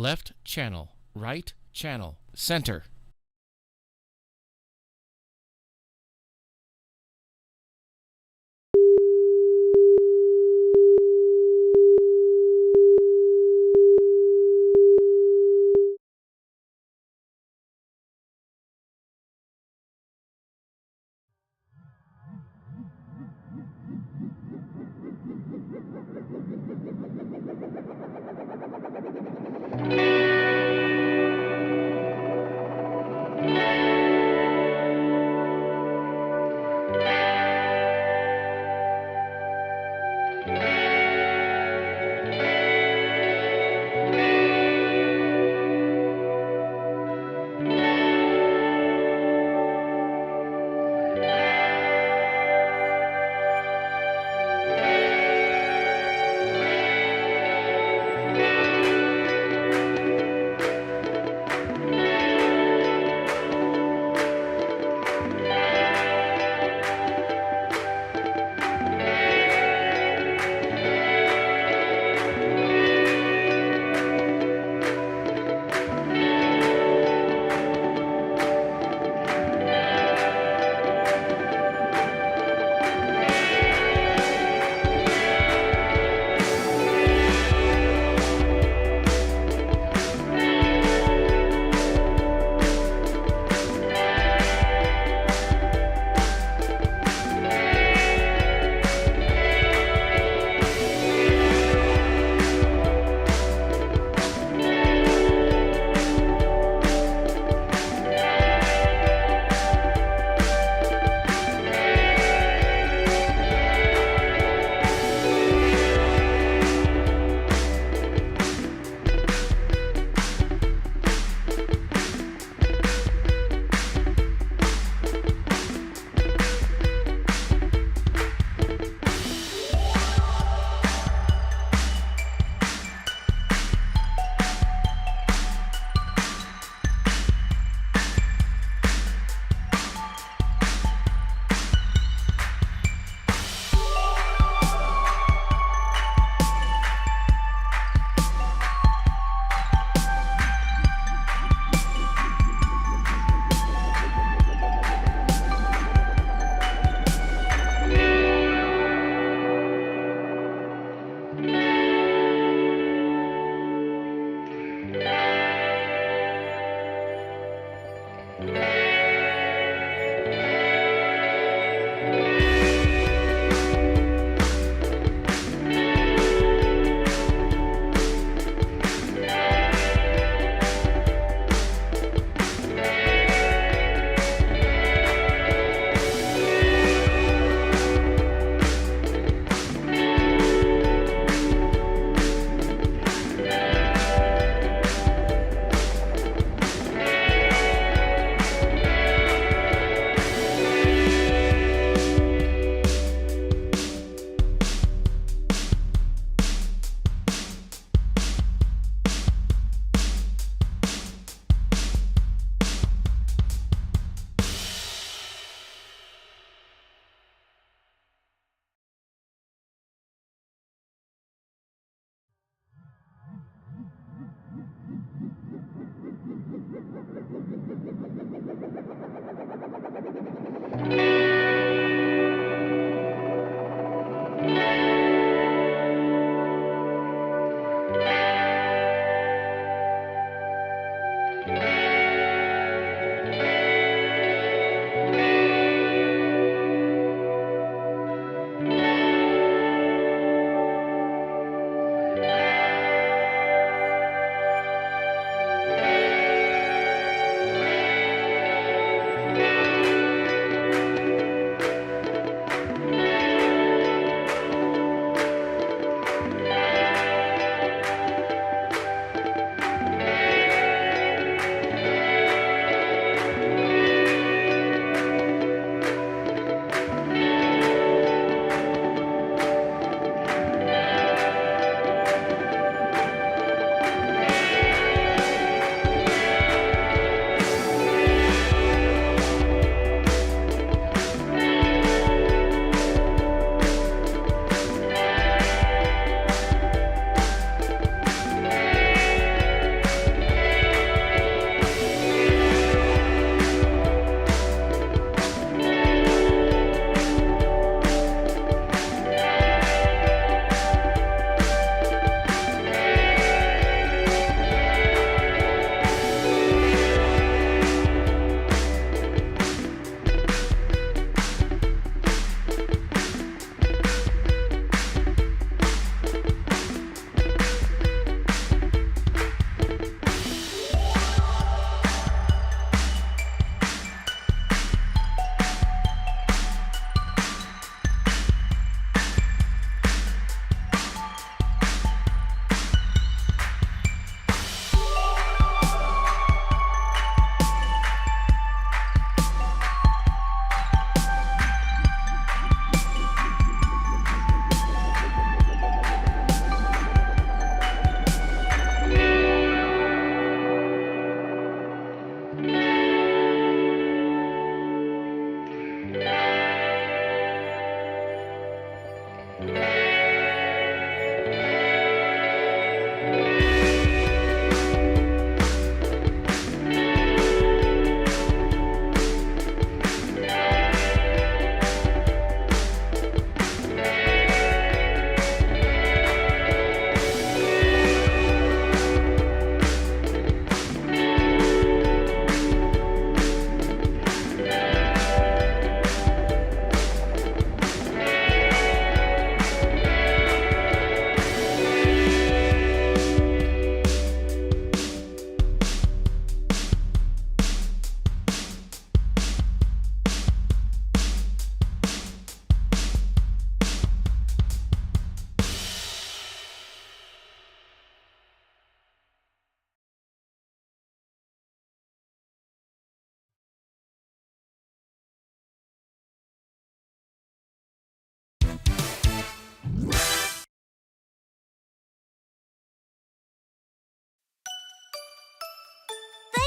Left channel. Right channel. Center.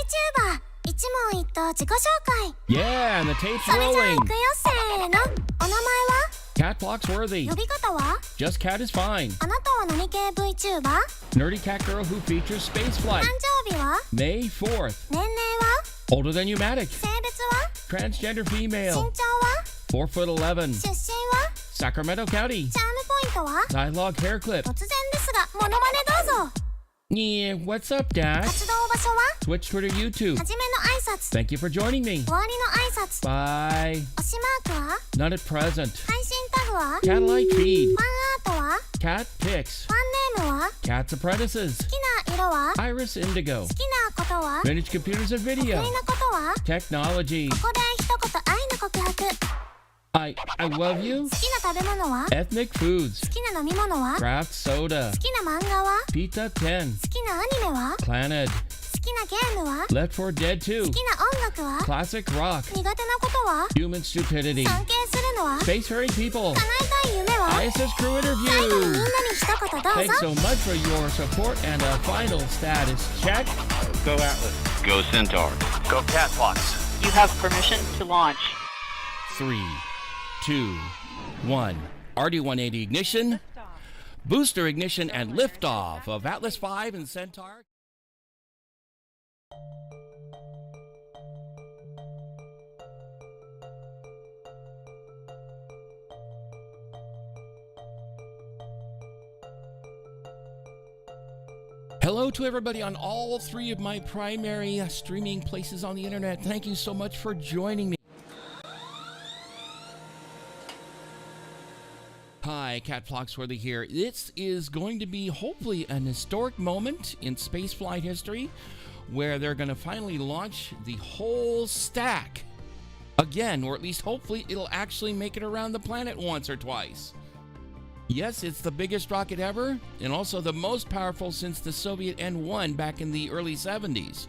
ENVTuber 一問一答自己紹介 Yeah, and the tape's それじゃあ rolling. 行くよせーのお名前は Katt Phloxworthy. 呼び方は Just Cat is fine. あなたは何系 VTuber? Nerdy cat girl who features spaceflight. 誕生日は May 4th. 年齢は Older than Pneumatic. 性別は Transgender 身 female. 長は 4'11". 出身は Sacramento County. チャームポイントは Dialogue hair clip. 突然ですがモノマネどうぞ Yeah, what's up, Dad? 活動場所は Twitch, Twitter, YouTube. はじめの挨拶 Thank you for joining me. 終わりの挨拶 Bye. 推しマークは Not at present. 配信タグは Catlight feed. ファンアートは Cat pics. ファンネームは Cat's apprentices. 好きな色は Iris Indigo. 好きなことは Vintage computers and 得意 video. なことは Technology. ここで一言愛の告白好 I love you. きな食べ物は Ethnic foods. 好きな飲み物は Craft soda. 好きな漫画は Pizza 10. 好きなアニメは Planet. 好きなゲームは Left 4 Dead 2. 好きな音楽は Classic rock. 苦手なことは Human stupidity. 尊敬するのは Spacefaring people. 叶えたい夢は ISS crew 最後にみん interview. なに一言どう Thanks ぞ so much for your support and a final status check. Go Atlas. Go Centaur. Go Katt Phlox. You have permission to launch. 3, 2, 1. RD-180 ignition. Booster ignition and liftoff of Atlas V and Centaur. Hello to everybody on all three of my primary streaming places on the internet. Thank you so much for joining me. Hi, Katt Phloxworthy here. This is going to be hopefully an historic moment in spaceflight history where they're going to finally launch the whole stack again, or at least hopefully it'll actually make it around the planet once or twice. Yes, it's the biggest rocket ever, and also the most powerful since the Soviet N1 back in the early 70s.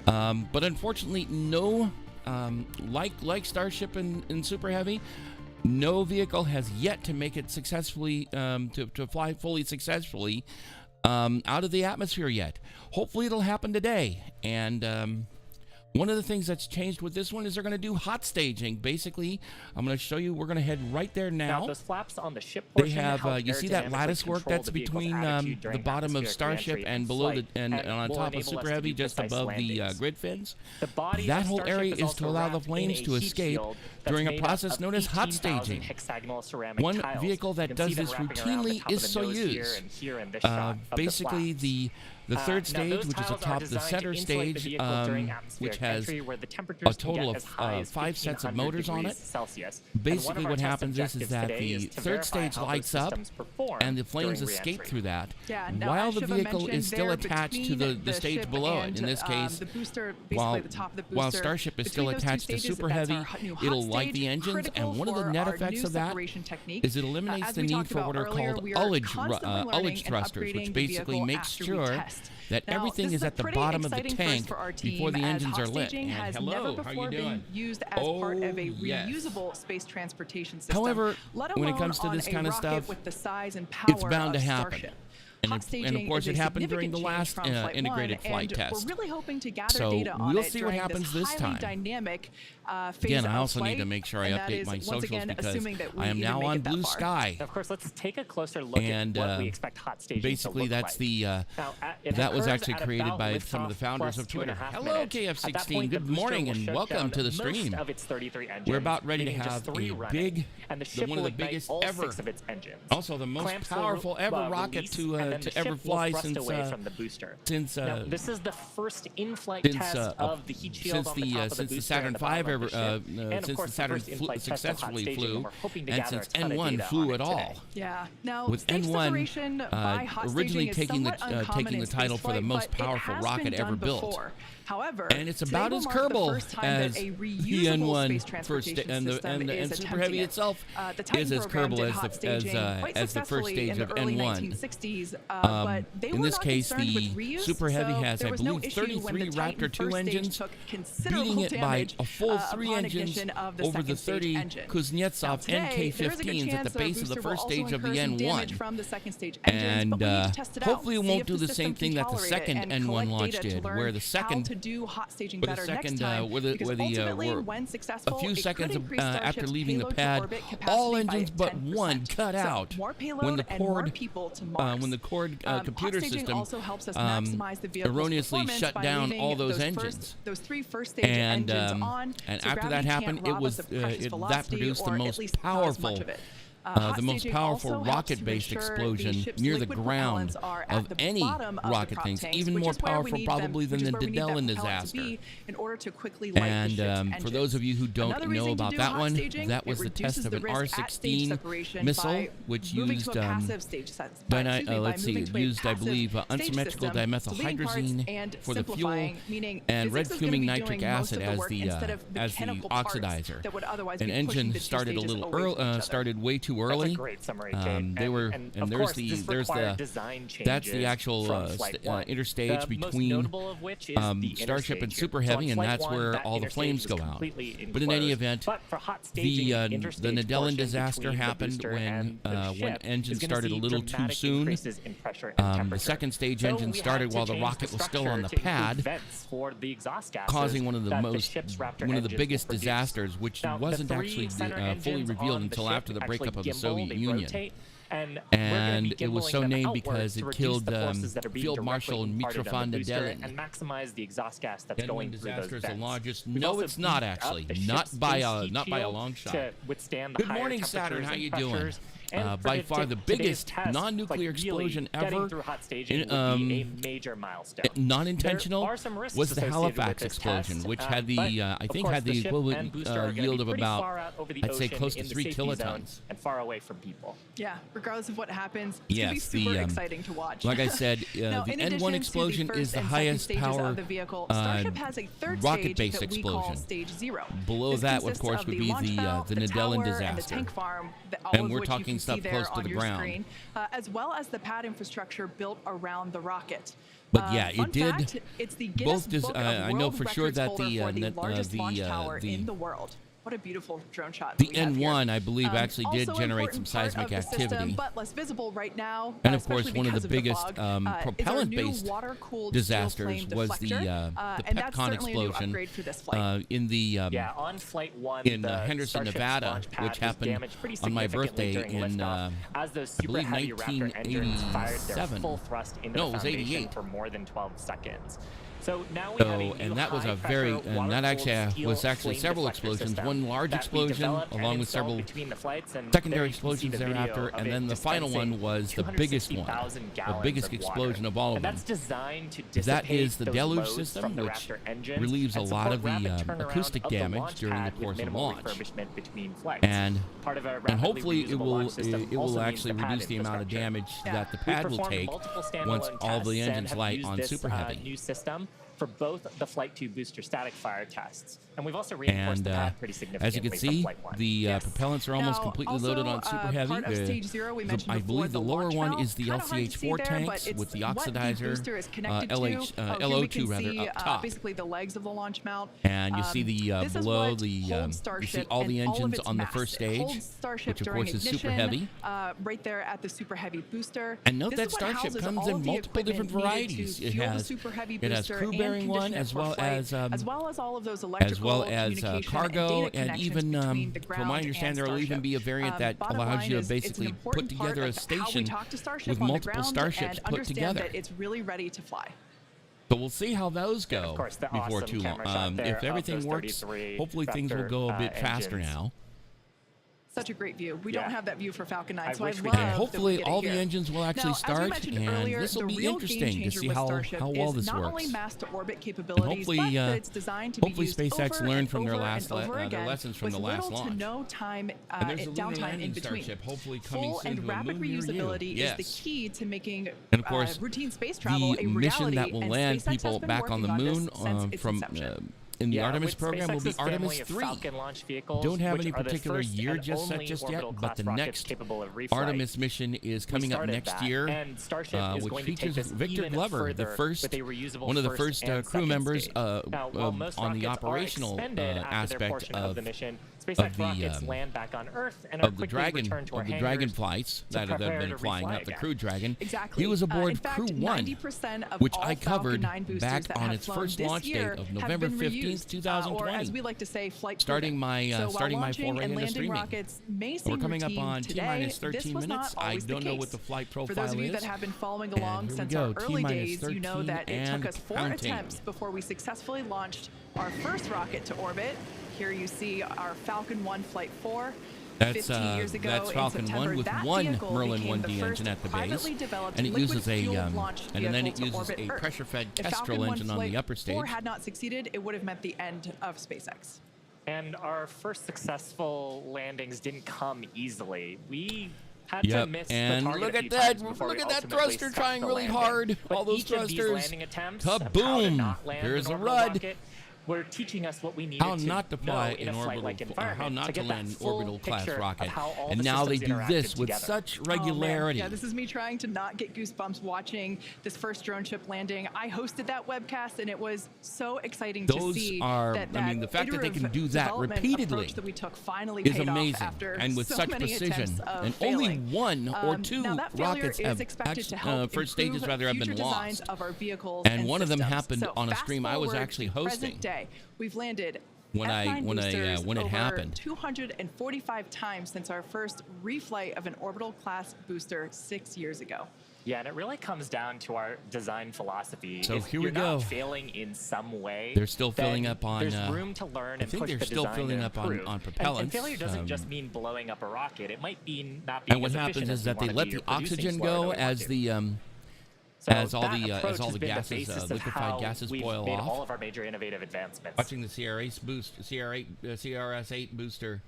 But unfortunately, no, like Starship and Superheavy, no vehicle has yet to make it successfully, to fly fully successfully out of the atmosphere yet. Hopefully it'll happen today. And one of the things that's changed with this one is they're going to do hot staging. Basically, I'm going to show you, we're going to head right there now. Those flaps on the ship They portion have, help you see that aerodynamically lattice work control that's the vehicle's between attitude the during bottom of atmospheric Starship reentry and below flight, and on will top of enable us to Superheavy, do just precise above the landings. grid fins. The body That of whole Starship area is also to allow the wrapped in flames a to heat escape shield that's during a made up process of known as hot 18,000 staging. hexagonal ceramic One tiles. vehicle that You can does see this them wrapping around the routinely top is of the nose here Soyuz. and here in this shot of Basically, the the third now, stage, those which is tiles are atop the designed to center insulate the stage, vehicle during which atmospheric has entry, where the a temperatures can total get of as high as 5 sets of 1500 motors on it. degrees Celsius. Basically, And one of our what test happens is objectives that today the is to third verify stage how those lights up systems perform and the flames during escape re-entry. through that, Yeah, now, while I the should have vehicle mentioned is still there attached to between the stage ship below it. and, In this case, the booster, basically while, the top of the booster, while Starship is still between those two attached to stages, Super that's Heavy, our new hot it'll light the stage, engines, critical and one of the for net our effects new of that separation technique. is it eliminates As the we need talked for what are about earlier, called we are ullage constantly learning ullage and thrusters, upgrading which the basically vehicle makes after we sure test. that Now, everything this is a at the pretty bottom of the exciting tank first for our before team, the as engines hot are lit. staging And has hello, never how before you been doing? used as part of a yes. reusable space transportation system. However, let when it alone comes to on this a kind of rocket stuff, with the size and power it's bound to of happen. Starship. And, Hot and of course, it staging happened is a during the last significant change from Flight integrated 1, flight and test. We're really hoping to gather So data on we'll it see what during happens this this highly time. dynamic phase Again, of I also flight, need to make sure I and that update is, my once socials again, because assuming that we I am even now make on it that Blue far. Sky. Of course, let's take a closer look And at what we expect hot staging basically, to look that's like. the Now, it that was occurs actually at created about by some of the liftoff founders plus of Twitter. 2.5 Hello, minutes. At that KF16. point, the Good booster morning will and shut welcome down to the most stream. of its 33 engines, We're about ready to leaving just have 3 a running, big, and the ship one of will the ignite biggest all ever, 6 of its engines. also the most Clamps will, powerful ever rocket release, to and then the ever ship will fly thrust since away from the booster. since Now, this is the first in-flight since test of the heat shield since on the the top of the since the booster Saturn and the bottom V of ever the ship. And of since course, the Saturn first in-flight test of hot successfully staging, flew, and we're hoping to and gather since a ton of N1 data flew on at it all. today. Yeah. Now, With stage N1 separation by hot originally staging is taking somewhat uncommon in the title for the spaceflight, most but it powerful has rocket been ever done built. before. However, And it's today about will as mark the curable first time as that a the reusable space N1 transportation and system is Super attempting Heavy it. itself The Titan is as program curable did as hot the staging quite as the first successfully stage in the of early N1. 1960s but they in were this not case, concerned the with reuse, Superheavy so has, there I was no believe, issue when the 33 Titan Raptor 2 first stage engines, took considerable beating it by damage, a full 3 upon engines ignition of the over the second stage 30 engine. Now, Kuznetsov today, there is a good NK-15s at chance the that base of the booster will first also stage of the incur some damage N1. from the second stage engines, And but we need to test it out, hopefully it see won't if do the system same can thing that the tolerate it, second and N1 collect launch data to did, learn where the how second to do hot staging where the better second, next time, where the because ultimately, were when successful, a few it could seconds increase after Starship's leaving the payload to pad, orbit all capacity by engines but 10%. one cut So, out more payload when the and more cord people to Mars. when the cord computer hot staging system also helps us maximize the vehicle's erroneously performance shut by down leaving all those engines. those 3 first stage and engines on, and so after that gravity happened, can't it rob was us of precious that velocity, produced the or at most least not as much powerful of it. the most powerful rocket-based explosion near the ground of any rocket things, even more powerful probably than the Dedelin disaster. In order to quickly light the ship's And for those of you who don't Another know reason to about do that hot one, staging, that was it the test reduces of the an risk at stage R-16 separation missile, by which moving used to a passive stage used I believe unsymmetrical dimethylhydrazine for the fuel and red fuming nitric acid as the oxidizer. An engine started a little early, started way too early. They were, and there's that's the actual interstage between Starship and Superheavy, and that's where all the flames go out. But in any event, the Nedelin disaster happened when engine started a little too soon. The second stage engine started while the rocket was still on the pad, causing one of the biggest disasters, which wasn't actually fully revealed until after the breakup of the Soviet Union. And it was so named because it killed Field Marshal Mitrofan Nedelin. And maximize the exhaust gas that's N1 going through those disaster is the vents. largest. We've No, also it's not beefed up actually. the Not ship's by heat a shield long shot. to withstand the Good higher morning, Saturn. temperatures How and you doing? pressures. And By for far the today's biggest test, non-nuclear like, really explosion getting ever. through hot staging would be a major milestone. Non-intentional There are some risks was the associated Halifax with this explosion, test, which had the but, I of think course, had the the ship equivalent and booster are gonna yield be of pretty about, far out over the I'd say, ocean close to in the 3 safety zone kilotons. and far away from people. Yeah, regardless of what happens, it's going to be Yes, super the exciting to watch. like I said, Now, the in N1 addition explosion to the is first the and second highest stages power of the vehicle, Starship has a third rocket-based stage that we call explosion. Stage 0. Below This that, of consists course, would the be launch the mount, Nedelin tower, and the disaster. tank farm, all And of we're which talking you can stuff see there close to on the your ground. screen, as well as the pad infrastructure built around the rocket. But yeah, Fun it did fact, it's the Guinness both. Book of I know World for sure Records that holder the for the largest launch tower the in the world. What a beautiful drone shot. the that we have here. N1, I believe, actually did Also generate some important part seismic of the system, activity. but less visible right now. And of course, especially one of because the biggest fog, is our new propellant-based water-cooled disasters steel flame was the deflector, and that's Pepcon certainly a new explosion upgrade for this flight. in the Yeah, on flight 1, in the Henderson, Starship's Nevada, launch pad which was happened damaged pretty on my significantly birthday during in liftoff, as those I believe super heavy Raptor engines fired their 1987. full thrust into No, the it was foundation 88. for more than 12 seconds. So now we have a new and that was a high-pressure very, and that water-cooled was steel actually flame several deflector explosions. system One large that we explosion, developed and along with installed several between the flights, and secondary there you can see explosions the video thereafter, of and it then the final dispensing one was the biggest one, 260,000 the gallons biggest of water. explosion of all of And them. that's designed to That dissipate is the those deluge loads system, from the which Raptor engine relieves a and lot of support the rapid turnaround acoustic of the damage launch during the pad with course of minimal launch. refurbishment between flights. And Part of a and rapidly hopefully it reusable will launch system it also will means actually the pad reduce the amount of infrastructure. damage Yeah. that the We pad will performed take multiple once standalone all the tests and engines have light used on this, Superheavy. new system for both the Flight 2 booster static fire tests, and we've also reinforced And the pad pretty significantly as you can from see, Flight 1. the Yes. propellants are almost Now, completely also, loaded on Super Heavy. part of Stage 0 we mentioned I before, believe the lower launch one mount. is the Kinda hard to LCH4 see there, but tanks it's with the what oxidizer, booster is connected LH, to. Here we LO2 can rather, see, up top. basically the legs of the launch mount. And you see the This is below what the holds you see Starship all the and all of engines its on the mass. first It stage, holds Starship which of during course is ignition, Super Heavy. right there at the Super Heavy booster. And note This that is what Starship houses comes all in of the multiple different equipment needed varieties. to It fuel the has Super Heavy it has booster crew and bearing one, condition it as for well flight, as well as all of those electrical communication cargo, and data and even connections between the from ground my understanding, and there will even Starship. be a variant that Bottom allows line you to is, it's an basically important put part together a of how we station talk to Starship with on the multiple ground starships and put understand together. that it's really ready to fly. So we'll see how those And go of course, the before awesome too long. camera shot there If of everything those works, 33 hopefully things will Raptor, go a bit faster engines. now. Such a great view. We Yeah. don't have that view for Falcon 9, so I wish we love did. And that hopefully we get it all the here. engines will actually Now, as we start, mentioned and earlier, this will the be real interesting game to changer see with how Starship well is this not works. only mass to orbit capabilities, hopefully, but that it's designed to be hopefully used SpaceX over learned and from their over last and over their again lessons from with the last little launch. to no time And there's a lunar downtime in landing between. Starship, hopefully coming Full soon and to a rapid moon near you. reusability is the Yes. key to making And of course, routine space travel the a mission reality, that will and land SpaceX has people been back on the working moon this since its from inception. in the Yeah, Artemis with program will be SpaceX's Artemis family of 3. Falcon launch vehicles, Don't have which any are the particular first year and just set only just yet, but orbital-class the rockets next capable of reflight. Artemis mission is coming up started next that, year, and Starship is which going to take features this Victor even Glover, the further first, with a reusable one of the first first and crew second members stage. Now, while most on the rockets are operational expended after their aspect portion of the mission, of SpaceX the rockets land back on Earth and are of the quickly Dragon returned to our of the hangars Dragon flights to that have prepare been to flying, refly not the again. Crew Dragon. Exactly. He was aboard in fact, Crew 1, 90% of which all I covered Falcon 9 boosters back that on have its flown first this launch date year of have November been 15th, reused, 2020. or as we like to say, flight Starting proven. my So while starting my launching foray and into landing streaming. rockets may We're seem coming up routine on today, T-minus 13 this was minutes. not I always don't the know case. what the flight For profile those of you is. that have been following And along here we since go, our early T-minus days, you know 13 that it took and us 4 counting. attempts before we successfully launched our first rocket to orbit. Here you see our Falcon 1 Flight 4. That's 15 years ago that's in Falcon September, 1 with that one vehicle Merlin became 1D the first engine at the base, privately developed and it uses a liquid-fueled launch and then it vehicle to uses orbit a Earth. pressure-fed If Kestrel Falcon 1 engine on the Flight upper stage. 4 had not succeeded, it would have meant the end of SpaceX. And our first successful landings didn't come easily. We had to Yep, miss the and target look a at few that! times before Look we at that ultimately thruster stuck trying the really landing. hard. But All those each of these thrusters. landing attempts of how to Kaboom! not land There's an a orbital rud. rocket were teaching us what we needed How not to know fly in an a flight-like orbital, environment how not to get that land an full orbital class picture of rocket, how all and the now they systems do interacted this with together. such Oh, man. regularity. Yeah, this is me trying to not get goosebumps watching this first drone ship landing. I hosted that webcast, and it was so exciting Those to see are- that I mean, the fact that they can do that development repeatedly approach that we took finally is paid off amazing, after and with so such many precision. attempts of And failing. only one or two now that failure rockets is have expected to actually, help first stages improve rather have been future designs lost. of our vehicles And one of them systems. happened So on a fast stream I was forward actually to hosting. present day, we've landed When F9 boosters when it over happened. 245 times since our first reflight of an orbital class booster 6 years ago. Yeah, and it really comes down to our design philosophy. So If here we you're not go. failing in some way, They're still filling then up on, There's room to learn I and think push they're the still design filling to up on improve. propellants. And failure doesn't just mean blowing up a rocket. It might be not being And what as happens efficient is as that we they wanna let be the or producing oxygen slower than go we want as to. the So as all that the approach as all has the been gases, basis of liquefied how gases we've boil made off. all of our major innovative advancements. Watching the CRS-8 booster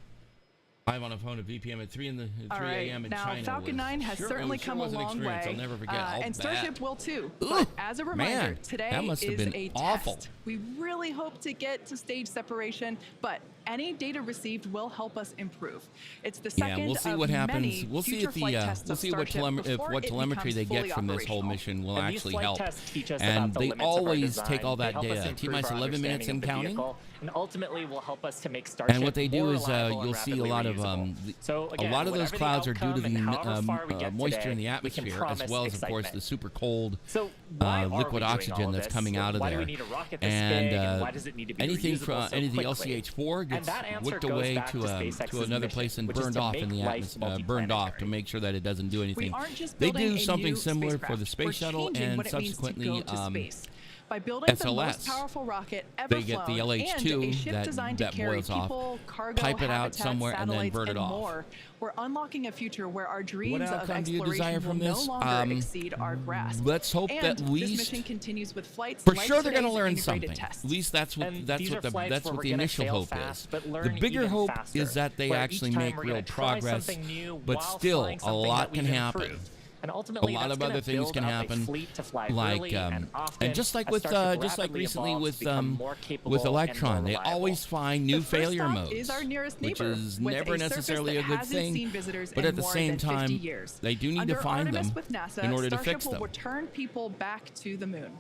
live on a phone at VPM at 3 All right, a.m. in now China. Falcon 9 has certainly come a was an long experience way, I'll never forget. I'll and bet. Starship will too. Ugh, But as a reminder, man, today that must have is been a awful. test. We really hope to get to stage separation, but any data received will help us improve. It's the Yeah, second we'll see of what happens. many We'll see future if the flight tests we'll of see what Starship before it telemetry they becomes get fully from this whole operational. mission will And these actually flight help. tests teach us And about the they limits of our always design. take all They that help us data. improve T-minus our 11 minutes understanding and of the counting. vehicle, and ultimately will help us to make Starship And what they do more is reliable you'll and see a lot of rapidly reusable. a lot of those whatever the clouds are due to outcome and however far we the get moisture today, in the we can atmosphere, as promise well as of course excitement. the super cold So why are we liquid doing all oxygen of that's this? coming out of Why there. do we need a rocket this And big, and why does it need to be anything reusable from so any of the quickly? LCH-4 And gets that answer whipped goes away back to SpaceX's another mission, place and which is burned to off in the make life atmosphere, burned off to multiplanetary. make sure that it doesn't do We anything. aren't just They building do a something new similar for the spacecraft. space We're shuttle changing and what it means to subsequently go to space. By building the most SLS. powerful rocket ever They get the flown LH2 and a ship that- designed that to carry boils off, people, cargo, pipe it out habitats, somewhere, and then satellites, burn it and off. more, we're unlocking a future where our dreams What of outcome do you desire exploration from will this? no longer exceed our grasp. Let's hope and that this least mission continues with flights for like sure they're going to today's learn integrated something. tests. At least that's what And that's these what are the flights that's where what we're the gonna initial fail hope fast, is. but The learn bigger even hope faster, is that they where actually each time make we're real gonna try progress, something new but while still flying a something lot that can we've happen. improved. And A ultimately, lot that's of gonna other things build can up a happen, fleet to fly like early and often and just like as with Starship just like rapidly recently evolves with to become more capable and Electron, more they reliable. always find new The first failure stop modes, is our nearest which neighbor, is with never a surface necessarily that a good hasn't thing. seen visitors But in at the more same than 50 time, years. they do need Under to find Artemis them with NASA, in order to Starship fix will them. return people back to the moon.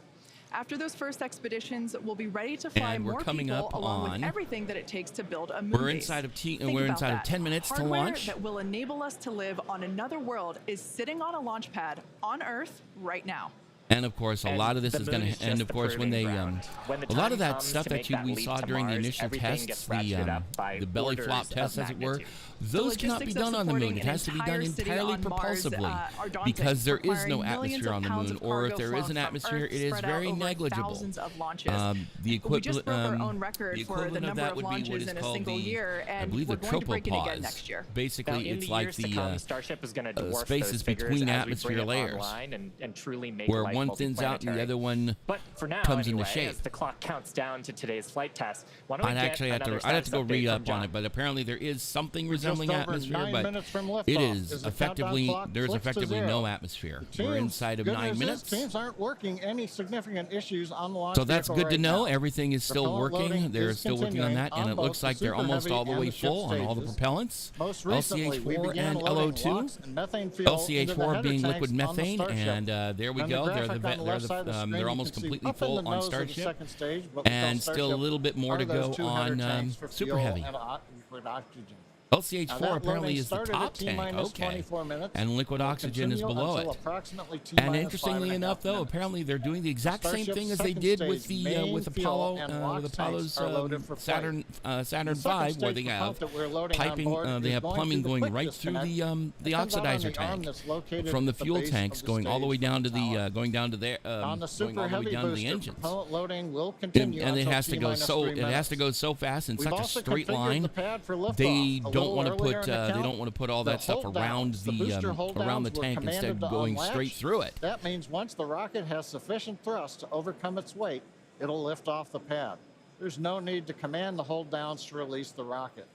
After those first expeditions, we'll be ready to fly And we're more coming people up along on- with everything that it takes to build a moon We're base. inside of Think we're about inside of that. 10 minutes to Hardware launch. that will enable us to live on another world is sitting on a launch pad on Earth right now. And of course, a And lot of this the is moon going is to, and just of the course, when proving they, ground. When the a lot time of that comes stuff to that make that we leap saw to during the Mars, initial everything gets tests, ratcheted up by the belly flop orders of tests, as it were, magnitude. those cannot be done on the moon. It has to be done entirely propulsively because there is no atmosphere on the moon, or if there is an atmosphere, it is very negligible. The equivalent, the equivalent of that would be what is called I believe the tropopause. Basically, in it's the like years to come, Starship is going to dwarf spaces those figures between as we atmosphere bring it layers, online and truly make where life one thins out and the other one But for now, comes anyway, into shape. as the clock counts down to today's flight test, why don't we I'd get actually have another to. I'd have to go status read update up from John? on it, but apparently there is something Just resembling over atmosphere, 9 but minutes from liftoff it as is the effectively countdown clock there's flips to effectively zero. no atmosphere. We're inside of Good 9 news is minutes. Teams aren't working any significant issues on the launch So that's vehicle good to right know. now. Everything is still Propellant working. loading They're is still working on continuing that, and on it both looks the like they're almost Superheavy all the and way the ship full on all the stages. propellants. Most recently, we LCH4 began and loading LO2. LOX and methane fuel into the LCH4 header being tanks liquid on the methane, Starship. and there we On the go. graphic on the left side of the screen, They're you almost can see completely up in full the on nose of the Starship, second stage, what we call and still a Starship, little bit more to are those go two header on tanks for Super fuel Heavy. and liquid oxygen. LCH4 Now, that apparently loading is the started top at tank, T-minus okay, 24 minutes and liquid and will oxygen is continue below until it. approximately And T-minus interestingly 5.5 enough, though, minutes. apparently they're doing the exact same Starship's thing as they second did with stage the main with fuel Apollo and with LOX Apollo's tanks are loaded for flight. Saturn The second 5, where stage they have propellant that we're loading on piping, board they is have going plumbing through the going quick right through disconnect the that comes out on oxidizer the arm tank that's located from the at the fuel base tanks of the going all the way stage down to from the the going down to there on the going all the way Superheavy down to the booster, engines. propellant loading will continue And it until has to go T-minus so 3 it has minutes. to go so fast in We've such a also straight configured line. the pad for liftoff They a don't little want to earlier put in the they count. don't want to put all that stuff hold around downs, the booster hold around the downs were tank instead commanded of to going unlatch. straight through it. That means once the rocket has sufficient thrust to overcome its weight, it'll lift off the pad. There's no need to command the hold downs to release the rocket.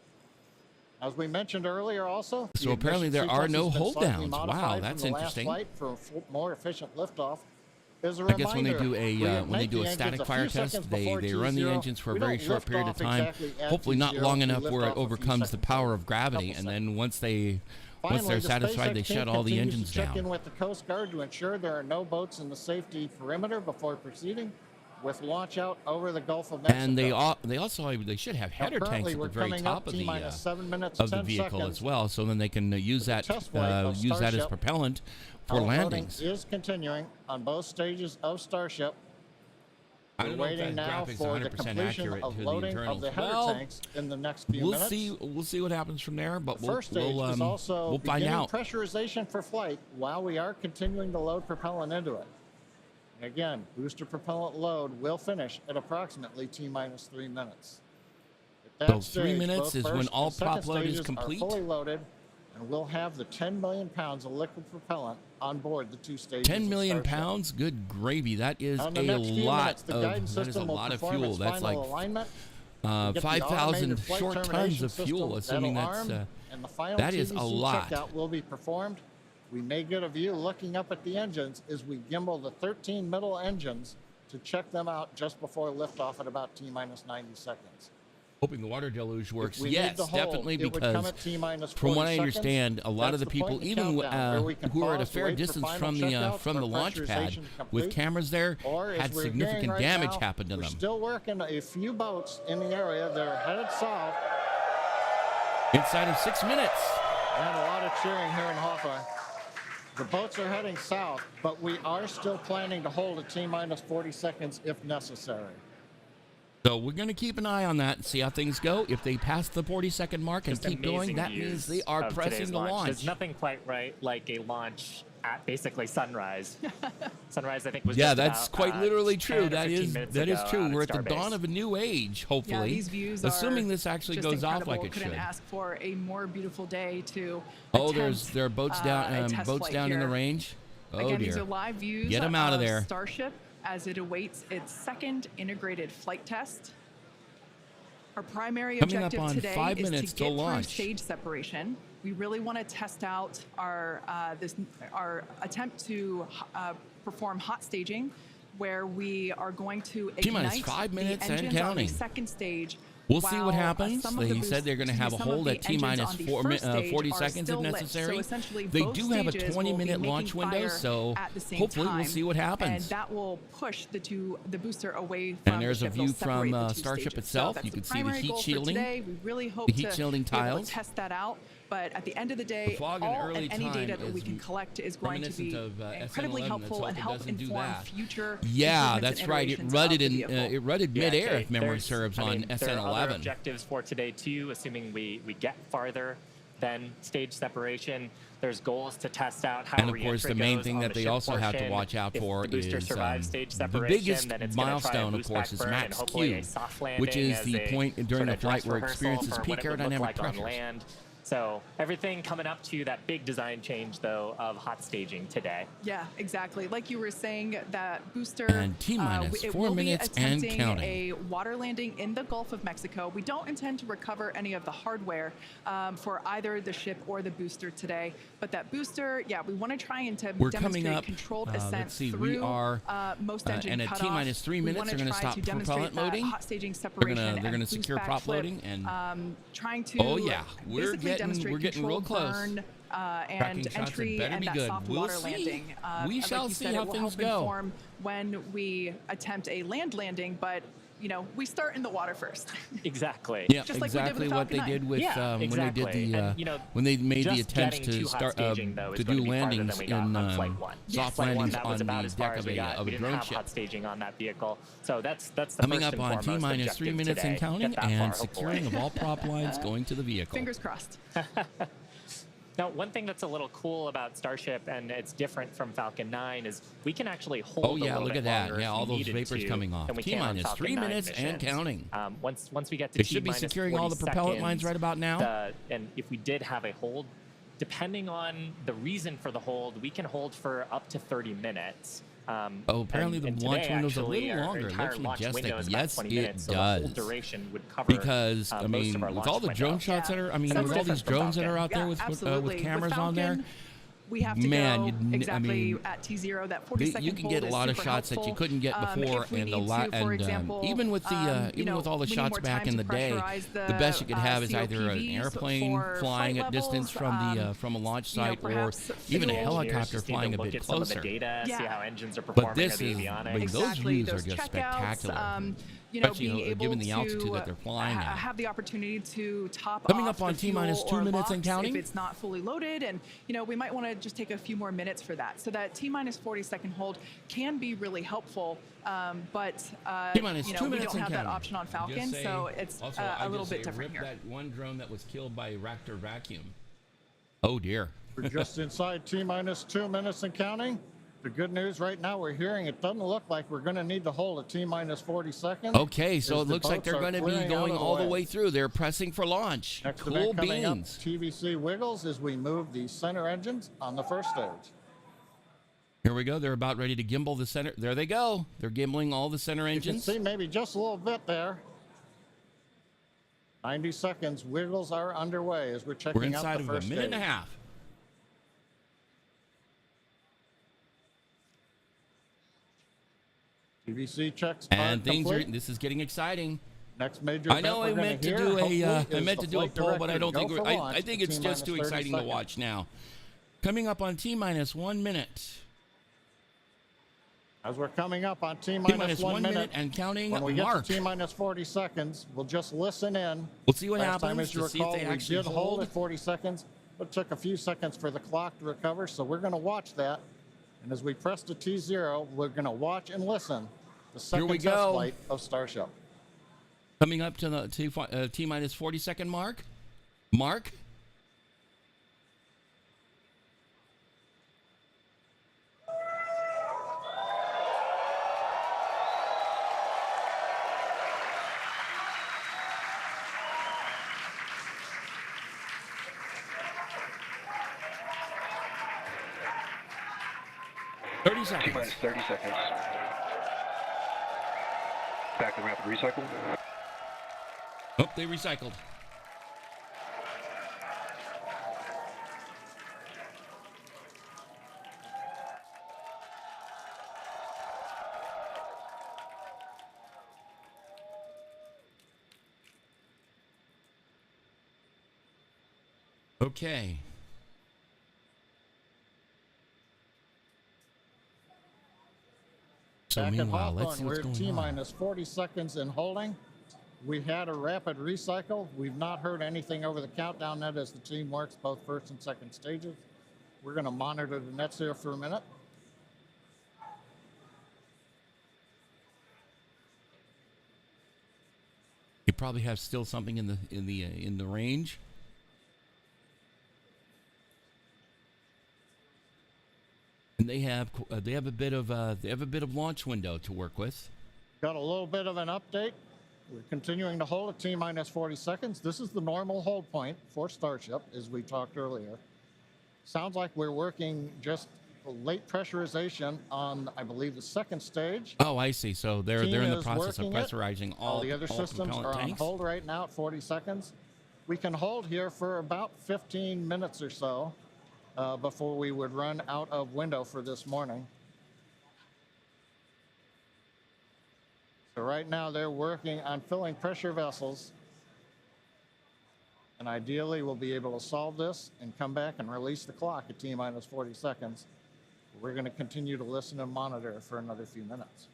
As we mentioned earlier also, So the apparently ignition there are sequence no has been hold slightly downs. Wow, modified that's from the last interesting. flight for a more efficient liftoff. As a I guess when they reminder, do a we when they ignite do the a engines static a fire few test, seconds they before run the T0. engines for a We very don't short lift period of off time, exactly at hopefully not T0. long We enough lift where it off a few overcomes the seconds power later. of gravity, Couple and seconds. then once they're Finally, the satisfied, they SpaceX shut team all the continues engines to check down. in with the Coast Guard to ensure there are no boats in the safety perimeter before proceeding with launch out over the Gulf of Mexico. And they also they should have header tanks currently at the we're very coming top up of T-minus 7 minutes, the 10 vehicle seconds as well, so then they can use that test flight of as Starship. propellant for Loading landings. is continuing on both stages of Starship. I We're don't know if waiting that now graphic's for the 100% completion accurate of to the loading of internals. the header Well, tanks in the next few minutes. We'll see what happens from there, but The first stage is also we'll find beginning out. pressurization for flight while we are continuing to load propellant into it. And again, booster propellant load will finish at approximately T-minus 3 minutes. At that So 3 stage, minutes both is when first all and second prop load is stages are complete? fully loaded, and we'll have the 10 million pounds of liquid propellant on board the two stages. 10 of million Starship. pounds, good gravy. That is On the a next few lot minutes, the guidance that is a system will lot of perform fuel. its That's final like alignment. We'll get the 5,000 automated flight short tons termination of fuel, system assuming that'll that's arm, and the final that is a TVC lot. checkout will be performed. We may get a view looking up at the engines as we gimbal the 13 middle engines to check them out just before liftoff at about T-minus 90 seconds. Hoping the water deluge works. If we Yes, need to hold, definitely, it would because come at T-minus from 40 what I seconds. understand, a lot of That's the people, point in the even countdown where we can who are at a pause to fair wait for distance final from the checkouts or launch pad pressurization with complete. cameras there, Or as had we're significant hearing right damage now, happen to we're them. still working a few boats in the area that are headed south. Inside of 6 minutes. And a lot of cheering here in Hawthorne. The boats are heading south, but we are still planning to hold at T-minus 40 seconds if necessary. So we're going to keep an eye on that and see how things go. If they pass the 40-second mark and Just keep going, amazing that means views they are of pressing today's the launch. There's nothing quite right like a launch at basically sunrise. Sunrise, I think, was Yeah, just that's about, quite literally 10 true. or That 15 is minutes that is ago true. out We're at at the dawn Starbase. of a new age, hopefully. Yeah, these views assuming are this actually just goes off incredible. like it Couldn't should. ask for a more beautiful day to Oh, attempt, there are boats a down test boats flight down in the here. range. Oh Again, dear. these are live views Get 'em out of there. Starship as it awaits its second integrated flight test. Our primary Coming up objective on today 5 is minutes to till get through launch. stage separation. We really want to test out our attempt to perform hot staging, where we are going to T-minus ignite 5 minutes the and engines on counting. the second stage. We'll see what while, happens. some of the They said they're going to have a some of hold the at T-minus engines on the first stage 40 are seconds if still lit. necessary. So essentially, They both do have a stages will be 20-minute making launch window, fire so at the same hopefully time, we'll see what happens. And that will push the booster away from And there's the a ship. It'll view from separate the two Starship stages. itself. So You that's can the see the primary heat goal for shielding. today. We really hope The heat to shielding be able to tiles. test that out. But at the end of the day, fog in all early and any time data that is we can collect is going to be reminiscent of, incredibly SN11. helpful Let's and hope it help doesn't do inform that. future Yeah, improvements that's and right. It iterations rutted of the in vehicle. it rutted Yeah, midair, Kate, if memory there's- serves, I on mean, there are other SN11. objectives for today too, assuming we get farther than stage separation. There's goals to test out how And of course, re-entry the main goes thing on that the they ship also have to portion. watch out If for the booster is survives stage the separation, biggest then it's gonna try a milestone, of boost course, back is burn and max hopefully a Q, soft which landing is as the a point during sort the of flight dress where it rehearsal experiences for peak what it would look aerodynamic like on pressures. land. So everything coming up to that big design change, though, of hot staging today. Yeah, exactly. Like you were saying, that booster And T-minus it 4 will be minutes and attempting counting. a water landing in the Gulf of Mexico. We don't intend to recover any of the hardware for either the ship or the booster today. But that booster, yeah, we want to try and We're coming demonstrate up. controlled Let's ascent see, through we are most engine and at cutoff. T-minus 3 minutes, We wanna they're going to try stop to propellant demonstrate that loading. hot staging They're separation. going to and secure boost prop backflip, loading and trying to oh yeah, we're basically demonstrate getting real controlled close. burn, Tracking and shots, it entry better and be that good. soft We'll water see. landing. We and shall like you see said, how it will things help go. inform when we attempt a land landing, but you know, we start in the water first. Exactly. Yeah, Just like we did with exactly the what they Falcon 9. did with Yeah, when they did exactly. the And, you know, when they made the just attempts getting to to hot start staging, though, is to going do to be farther landings than we got in on Flight 1. soft Flight 1, landings that on was about the as far deck as of we got. a We didn't drone have ship. hot staging on that vehicle. So that's the Coming first up and on foremost T-minus 3 objective minutes today. and counting, Get that and far, securing hopefully. of all prop lines going to the vehicle. Fingers crossed. Now, one thing that's a little cool about Starship, and it's different from Falcon 9, is we can actually hold Oh a yeah, little look bit at that. longer Yeah, if all we those needed vapors to coming off. than we can on T-minus Falcon 3 9 minutes and missions. counting. Once we get to They should be T-minus securing all the 40 propellant lines seconds, right about now. And if we did have a hold, depending on the reason for the hold, we can hold for up to 30 minutes. Apparently the launch today, window's a actually, little our longer. It entire looks launch majestic. window is about Yes, 20 it minutes, so the whole does. duration would cover Because I most mean, of our with launch all the drone window. shots that are, I mean, So with it's all these different from drones that are Falcon. out there Yeah, with absolutely. cameras With on there. Falcon, we have to Man, go I exactly mean, at T0. That 40-second you can hold get a is lot of super shots that you helpful. couldn't get before, If we and need to, for example, even with the you even know, with all the we need shots more back time in to the day, pressurize the best you could have is either an COPVs airplane for flying flight at distance levels, from a launch you know, site, or perhaps even a fuel helicopter Engineers just need flying to a look bit at some of the closer. data, see Yeah. how engines are But performing, this or the is, avionics. I mean, those Exactly, views are those just checkouts, spectacular. you know, Especially being able given the altitude to that they're flying at. have the opportunity to top Coming off up on the fuel T-minus 2 or minutes and LOX counting. if it's not fully loaded, and you know, we might want to just take a few more minutes for that. So that T-minus 40-second hold can be really helpful, but T-minus you know, 2 we minutes don't and have that counting. option on Falcon, Just so say- it's also, a I little just bit say different rip here. that one drone that was killed by Raptor Vacuum. Oh dear. We're just inside T-minus 2 minutes and counting. The good news right now, we're hearing it doesn't look like we're going to need to hold at T-minus 40 seconds. Okay, so as it the looks like boats they're are going to be clearing out going of all the way through. They're pressing for launch. Next Cool event coming up, beans. TVC wiggles as we move the center engines on the first stage. Here we go. They're about ready to gimbal the center. There they go. They're gimbling all the center You can engines. see maybe just a little bit there. 90 seconds. Wiggles are underway as we're checking We're out inside the of a first minute and a stage. half. TVC checks And are things are. complete. This is getting exciting. Next major I know I event we're meant to gonna do hear, a. hopefully, I is meant the to do a flight poll, but I director don't think. go for I launch think at it's just too T-minus 30 exciting to seconds. watch now. Coming up on T-minus 1 minute. As we're coming up on T-minus T-minus 1 1 minute minute, and counting. when we Mark. get to T-minus 40 seconds, we'll just listen in. We'll see what Last time, happens as you to see if recall, they we actually did hold hold. at 40 seconds, but it took a few seconds for the clock to recover, so we're going to watch that. And as we press to T0, we're going to watch and listen the second we test go. flight of Starship. Coming up to the T-minus 40 second mark. Mark. T-minus 30 seconds. Back to rapid recycle. Oh, they recycled. Okay. So Back in meanwhile, let's Hawthorne, see we're what's at going on. T-minus 40 seconds in holding. We had a rapid recycle. We've not heard anything over the countdown net as the team works both first and second stages. We're going to monitor the nets here for a minute. You probably have still something in the range. And they have a bit of launch window to work with. Got a little bit of an update. We're continuing to hold at T-minus 40 seconds. This is the normal hold point for Starship, as we talked earlier. Sounds like we're working just late pressurization on, I believe, the second stage. Oh, I see. So they're in the process of pressurizing all the other systems are on hold right now at 40 seconds. We can hold here for about 15 minutes or so before we would run out of window for this morning. So right now they're working on filling pressure vessels. And ideally we'll be able to solve this and come back and release the clock at T-minus 40 seconds. We're going to continue to listen and monitor for another few minutes.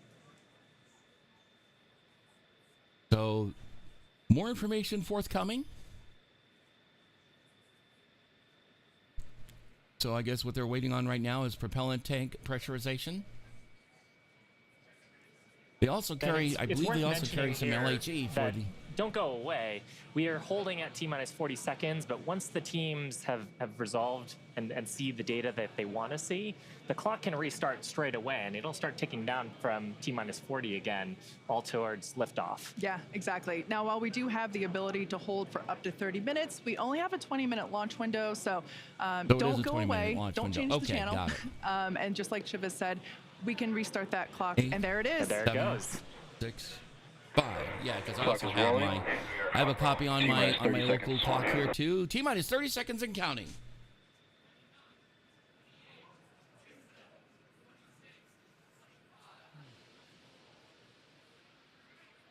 So more information forthcoming. So I guess what they're waiting on right now is propellant tank pressurization. They also carry, I believe they also carry some LHE for the... Don't go away. We are holding at T-minus 40 seconds, but once the teams have resolved and see the data that they want to see, the clock can restart straight away, and it'll start ticking down from T-minus 40 again, all towards liftoff. Yeah, exactly. Now, while we do have the ability to hold for up to 30 minutes, we only have a 20-minute launch window, so don't go away. Don't change the channel. Got it. And just like Shiva said, we can restart that clock, and there it is. And there it goes. 6, 5. Yeah, because I also have I have a copy on my local clock here too. T-minus 30 seconds and counting.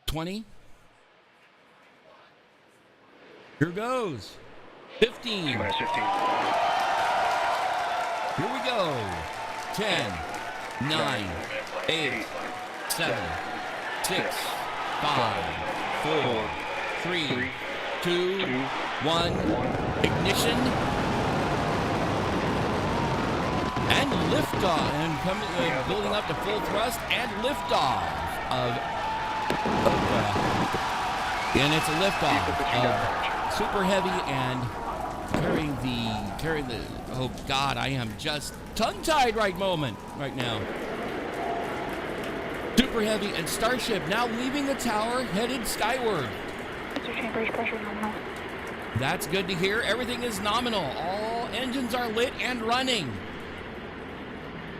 $20. Here goes. 15. T-minus 15. Here we go. 10, 9, 8, 7, 6, 5, 4, 3, 2, 1. Ignition. And liftoff. And building up to full thrust and liftoff and it's a liftoff of Superheavy and carrying the oh God, I am just tongue-tied right now. Superheavy and Starship now leaving the tower, headed skyward. That's good to hear. Everything is nominal. All engines are lit and running.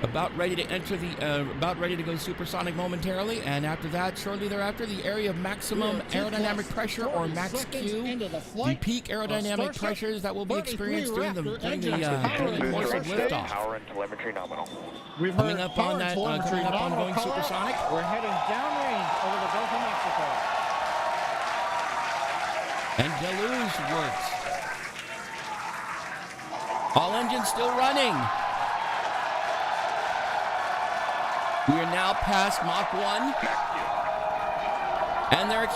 About ready to go supersonic momentarily, and after that, shortly therethereafter, the area of maximum aerodynamic pressure, or max Q, the peak aerodynamic pressures that will be experienced during the course of liftoff. Power and telemetry nominal. Coming up on going supersonic. We're heading downrange over the Gulf of Mexico. And deluge works. All engines still running. We are now past Mach 1. And they're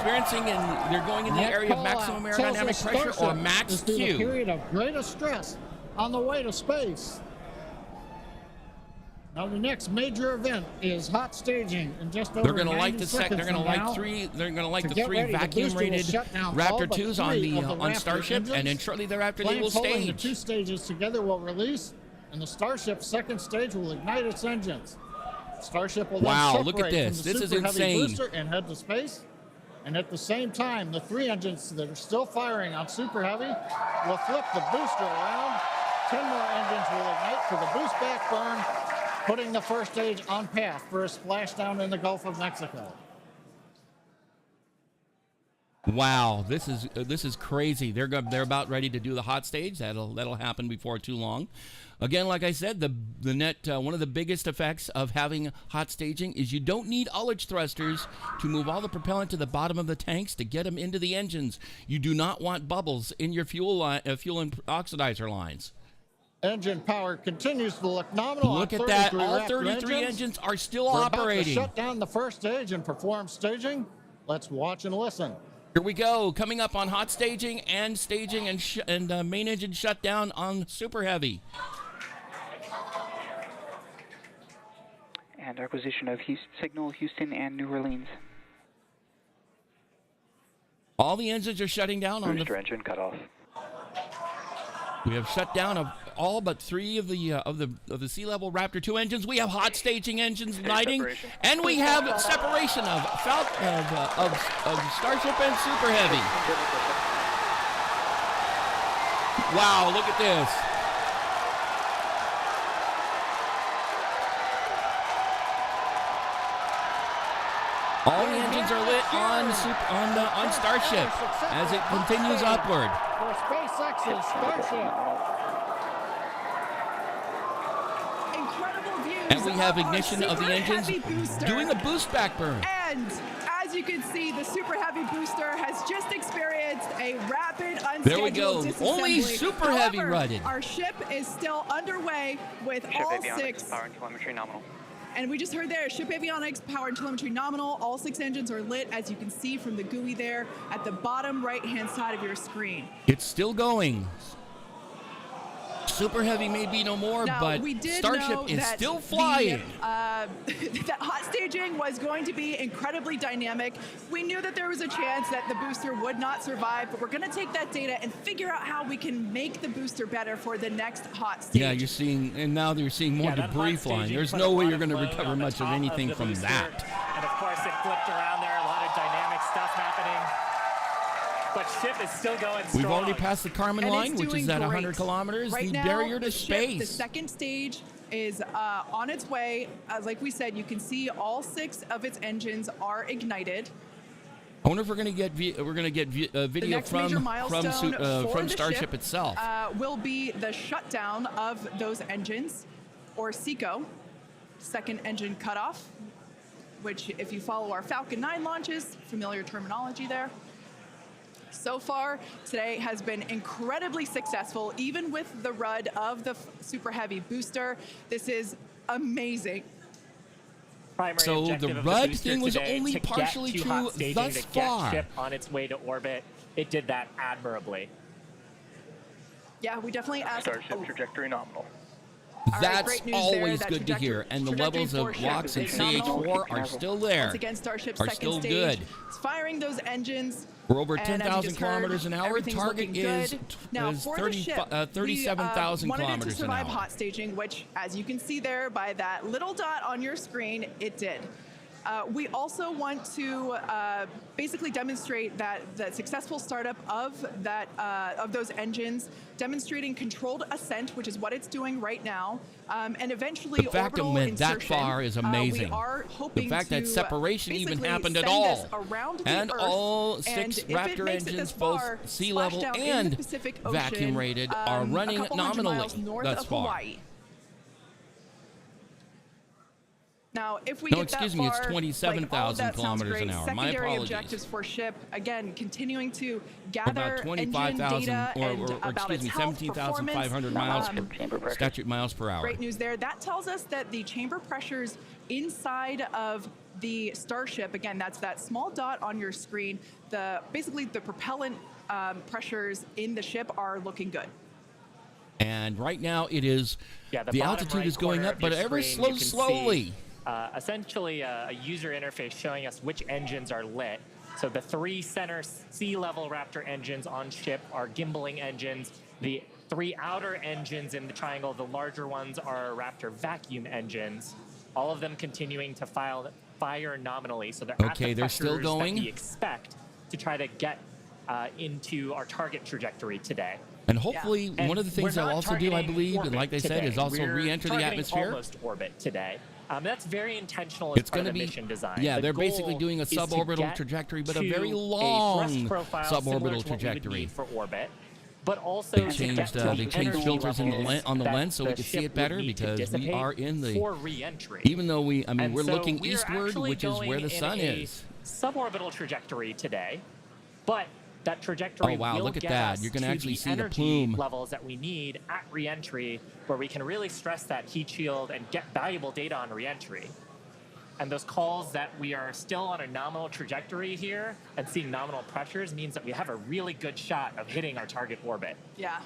they're going in the area of maximum aerodynamic pressure, or max Q. A period of greatest stress on the way to space. Now the next major event is hot staging in just over 90 seconds. They're going to like the three vacuum-rated Raptor 2s on Starship, and then shortly thereafter they will stage. The two stages together will release, and the Starship's second stage will ignite its engines. Starship will then separate look at this. from the This is Super Heavy insane. booster and head to space. And at the same time, the three engines that are still firing on Super Heavy will flip the booster around. 10 more engines will ignite for the boost back burn, putting the first stage on path for a splashdown in the Gulf of Mexico. Wow, this is crazy. They're about ready to do the hot stage. That'll happen before too long. Again, like I said, one of the biggest effects of having hot staging is you don't need ullage thrusters to move all the propellant to the bottom of the tanks to get them into the engines. You do not want bubbles in your fuel and oxidizer lines. Engine power continues to look nominal. Look at that. All 33 engines are still operating. We're about to shut down the first stage and perform staging. Let's watch and listen. Here we go. Coming up on hot staging and main engine shutdown on Super Heavy. And acquisition of signal Houston and New Orleans. All the engines are shutting down on Booster engine cut off. We have shut down all but 3 of the sea level Raptor 2 engines. We have hot staging engines lighting, and we have separation of Starship and Superheavy. Wow, look at this. All the engines are lit on Starship as it continues upward. For SpaceX's Starship. Incredible views. And we have of our ignition of the engines Superheavy booster. doing a boost back burn. And as you can see, the Superheavy booster has just experienced a rapid unscheduled There we go. disassembly. Only Superheavy However, rutted. Our ship is still underway with all Avionics, 6. power and telemetry nominal. And we just heard there, ship avionics, power and telemetry nominal. All 6 engines are lit, as you can see from the GUI there at the bottom right-hand side of your screen. It's still going. Superheavy may be no more, Now, but we did Starship know is that still flying. That hot staging was going to be incredibly dynamic. We knew that there was a chance that the booster would not survive, but we're going to take that data and figure out how we can make the booster better for the next hot stage. Yeah, you're seeing, and now you're seeing more debris flying. There's no way you're going to recover much of anything from that. And of course, it flipped around there. A lot of dynamic stuff happening. But ship is still going strong. We've already passed the Kármán And line, it's which is doing at 100 great. kilometers, Right the now, barrier to the ship, space. The second stage is on its way. Like we said, you can see all 6 of its engines are ignited. I wonder if we're going to get The video next major milestone for from the Starship ship, itself. will be the shutdown of those engines, or SECO, second engine cutoff, which if you follow our Falcon 9 launches, familiar terminology there. So far, today has been incredibly successful, even with the RUD of the Superheavy booster. This is amazing. So the RUD thing was only partially true thus far. Ship on its way to orbit, it did that admirably. Yeah, we definitely asked. Starship trajectory nominal. That's always good to hear, and the levels of WOX and CH4 are still there. Once again, Starship's are second still stage. good. It's firing those engines. We're over and as you 10,000 just kilometers heard, an hour. everything's Target looking is good. Now, for the ship, 37,000 we wanted it kilometers to an survive hour. hot staging, which, as you can see there by that little dot on your screen, it did. We also want to basically demonstrate that the successful startup of those engines, demonstrating controlled ascent, which is what it's doing right now, and eventually the fact it orbital went that insertion. far is amazing. We are hoping the fact to that separation even basically happened at send all, us around the and Earth, all and 6 if it Raptor makes it engines, this far, both sea splash level down in the and Pacific vacuum Ocean, rated, are running a couple hundred nominally miles north thus of far. Hawaii. Now, if we No, get that excuse me, it's far, 27,000 that sounds kilometers an great. hour. My Secondary apologies. objectives for ship, again, continuing to gather About engine 25,000, data or and about excuse its me, health, 17,500 performance. miles, statute miles per hour. Great news there. That tells us that the chamber pressures inside of the Starship, again, that's that small dot on your screen, basically the propellant pressures in the ship are looking good. And right now it is, the altitude right is going corner up, of but your ever screen, you can slowly. see, essentially a user interface showing us which engines are lit. So the 3 center sea level Raptor engines on ship are gimbaling engines. The 3 outer engines in the triangle, the larger ones, are Raptor vacuum engines. All of them continuing to fire nominally. So they're at the they're still pressures going. that we expect to try to get into our target trajectory today. And hopefully, And one of the things we're they'll not also do, I targeting believe, and orbit like they said, today. is also We're re-enter the targeting atmosphere. Almost orbit today. That's very intentional as It's part going of to the be, mission design. yeah, The they're basically goal doing a is to suborbital get trajectory, but a to very a long thrust profile similar suborbital to what we would trajectory. need for orbit, but also They to changed, get to they the changed energy filters in the levels on the that lens so we the could see ship it better would need to because we dissipate are in the for re-entry. even though we're And so looking we are eastward, actually which is where going the sun in a is. Suborbital trajectory today, but that trajectory Oh, wow, will look at get that. us You're gonna to actually the see the energy plume. levels that we need at re-entry, where we can really stress that heat shield and get valuable data on re-entry. And those calls that we are still on a nominal trajectory here and seeing nominal pressures means that we have a really good shot of hitting our target orbit. Yeah.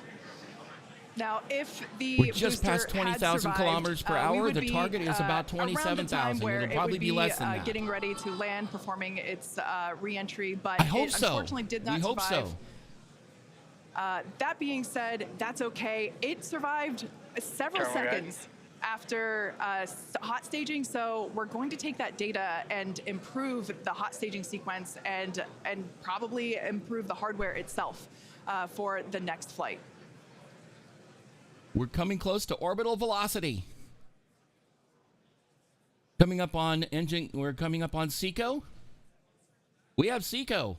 Now, if the We're just booster past had 20,000 survived, kilometers per we hour. would The be, target is about around the time 27,000. where It'll it probably would be less than that. getting ready to land, performing its re-entry, but I hope it so. unfortunately did not We hope survive. so. That being said, that's okay. It survived several seconds after hot staging, so we're going to take that data and improve the hot staging sequence and probably improve the hardware itself for the next flight. We're coming close to orbital velocity. Coming up on engine, we're coming up on SECO. We have SECO.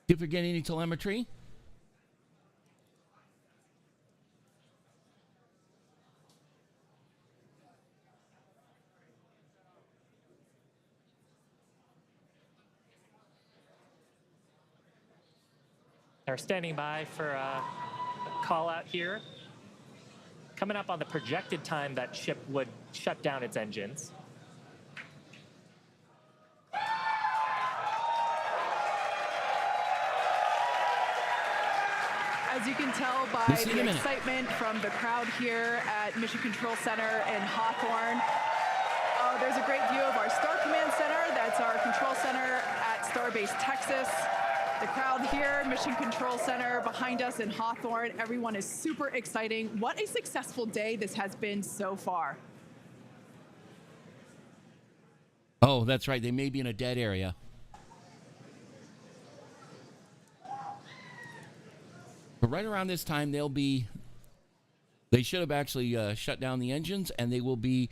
See if we get any telemetry. They're standing by for a call out here. Coming up on the projected time that ship would shut down its engines. As you can tell by the excitement from the crowd here at Mission Control Center in Hawthorne. There's a great view of our Star Command Center. That's our control center at Starbase Texas. The crowd here, Mission Control Center behind us in Hawthorne. Everyone is super exciting. What a successful day this has been so far. Oh, that's right. They may be in a dead area. But right around this time, they should have actually shut down the engines, and they will be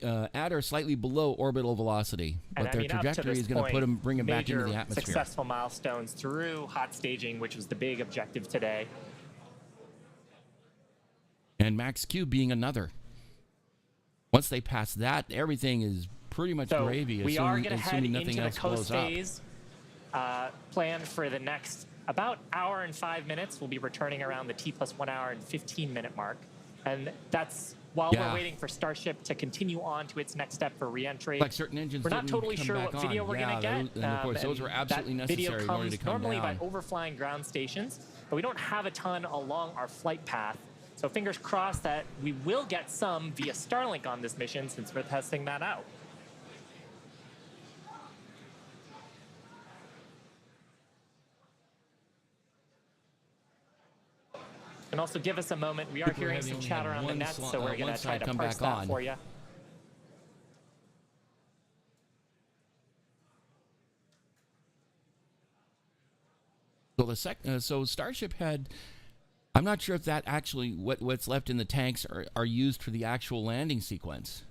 at or slightly below orbital velocity. But their trajectory is going to bring them back into the atmosphere. Successful milestones through hot staging, which was the big objective today. And Max Q being another. Once they pass that, everything is pretty much gravy. We are going to head into the coast phase. Planned for the next about hour and 5 minutes. We'll be returning around the T+1 hour and 15-minute mark. And that's while we're waiting for Starship to continue on to its next step for re-entry. Like certain engines, we're not totally sure what video we're going to get. And of course, those were absolutely necessary in order to come normally down. by overflying ground stations, but we don't have a ton along our flight path. So fingers crossed that we will get some via Starlink on this mission since we're testing that out. And also give us a moment. We are hearing some chatter on the net, so we're going to try to parse that for you. So so Starship had, I'm not sure if that actually what's left in the tanks are used for the actual landing sequence.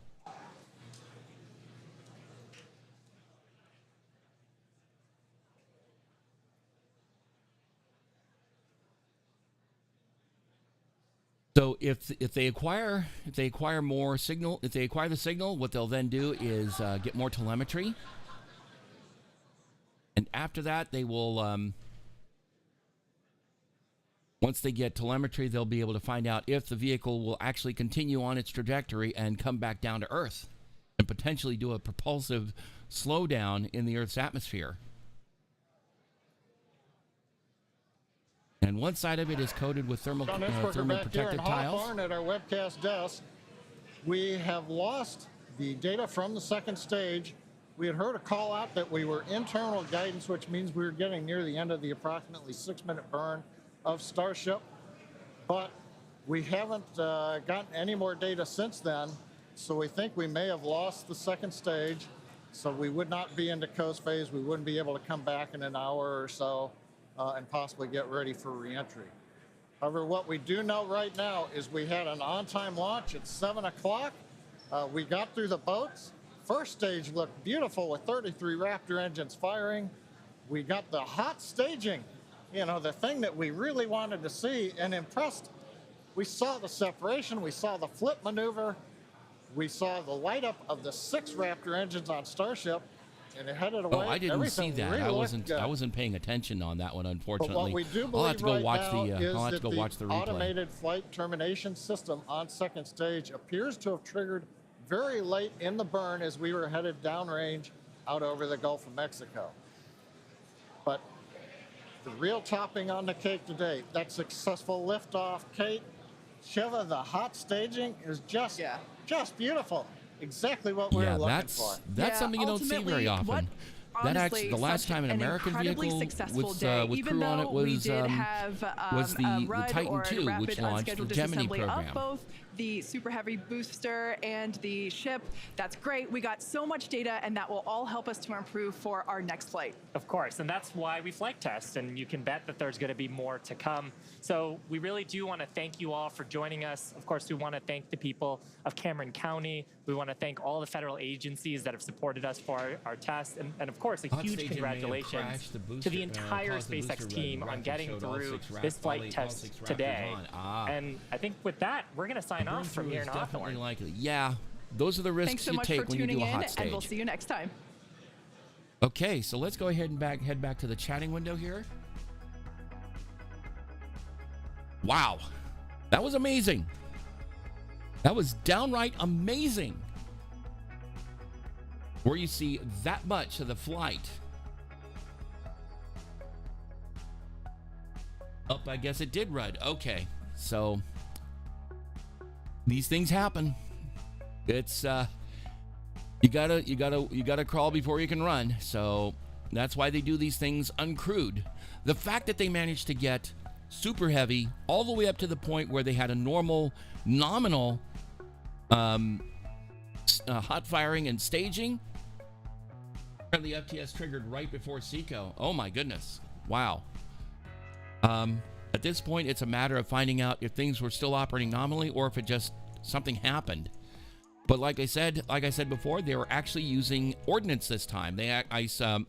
So if they acquire more signal, if they acquire the signal, what they'll then do is get more telemetry, and after that they will, once they get telemetry, they'll be able to find out if the vehicle will actually continue on its trajectory and come back down to Earth, and potentially do a propulsive slowdown in the Earth's atmosphere. And one side of it is coated with thermal protected tiles. At our webcast desk, we have lost the data from the second stage. We had heard a call out that we were internal guidance, which means we were getting near the end of the approximately 6-minute burn of Starship. But we haven't gotten any more data since then, so we think we may have lost the second stage. So we would not be into coast phase. We wouldn't be able to come back in an hour or so. And possibly get ready for re-entry. However, what we do know right now is we had an on-time launch at 7 o'clock. We got through the boats. First stage looked beautiful with 33 Raptor engines firing. We got the hot staging, you know, the thing that we really wanted to see and impressed. We saw the separation. We saw the flip maneuver. We saw the light up of the 6 Raptor engines on Starship. And it headed away. Oh, I didn't see that. Really I wasn't paying attention on that one, unfortunately. But what we do believe I'll have to go right watch now the. I'll have to go watch the replay. Automated flight termination system on second stage appears to have triggered very late in the burn as we were headed downrange out over the Gulf of Mexico. But the real topping on the cake today, that successful liftoff, Kate, Shiva, the hot staging is just beautiful. exactly what we were looking for. That's something you don't see very often. That actually, the last time an American vehicle with crew on it was the Titan II, which launched the Gemini program. Both the Superheavy booster and the ship. That's great. We got so much data, and that will all help us to improve for our next flight. Of course, and that's why we flight test, and you can bet that there's going to be more to come. So we really do want to thank you all for joining us. Of course, we want to thank the people of Cameron County. We want to thank all the federal agencies that have supported us for our test, and of course, a huge congratulations to the entire SpaceX team on getting through this flight test today. And I think with that, we're going to sign off from here in Hawthorne. Yeah, those are the risks you take when you do a hot stage. And we'll see you next time. Okay, so let's go ahead and head back to the chatting window here. Wow, that was amazing. That was downright amazing. Where you see that much of the flight. Oh, I guess it did rud. Okay, so these things happen. It's you gotta crawl before you can run. So that's why they do these things uncrewed. The fact that they managed to get Superheavy all the way up to the point where they had a normal, nominal hot firing and staging. The FTS triggered right before SECO. Oh my goodness. Wow. At this point, it's a matter of finding out if things were still operating nominally or if it just something happened. But like I said before, they were actually using ordnance this time.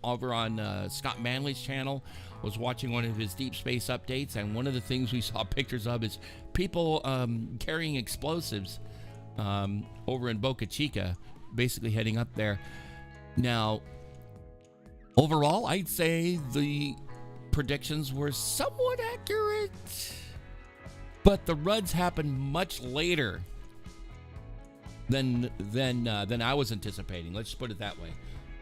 Over on Scott Manley's channel, was watching one of his deep space updates, and one of the things we saw pictures of is people carrying explosives over in Boca Chica, basically heading up there. Now, overall, I'd say the predictions were somewhat accurate, but the ruds happened much later than I was anticipating. Let's just put it that way.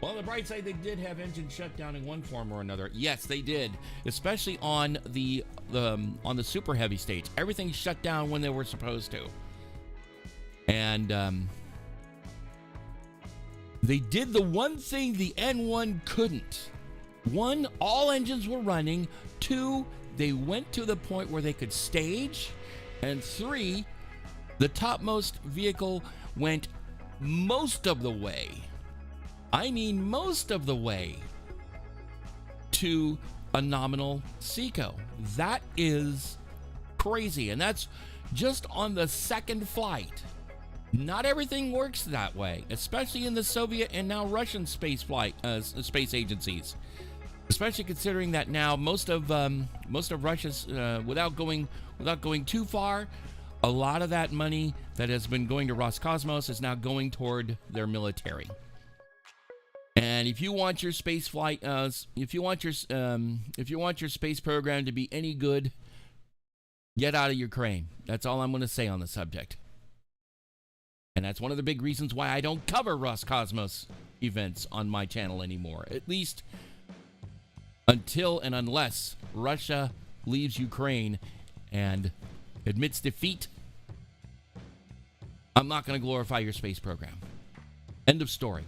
Well, on the bright side, they did have engine shut down in one form or another. Yes, they did, especially on the Superheavy stage. Everything shut down when they were supposed to, and they did the one thing the N1 couldn't. One, all engines were running. Two, they went to the point where they could stage. And three, the topmost vehicle went most of the way. I mean most of the way to a nominal SECO. That is crazy. And that's just on the second flight. Not everything works that way, especially in the Soviet and now Russian space agencies. Especially considering that now most of Russia's, without going too far, a lot of that money that has been going to Roscosmos is now going toward their military. And if you want your space flight, if you want your space program to be any good, get out of Ukraine. That's all I'm going to say on the subject. And that's one of the big reasons why I don't cover Roscosmos events on my channel anymore. At least until and unless Russia leaves Ukraine and admits defeat, I'm not going to glorify your space program. End of story.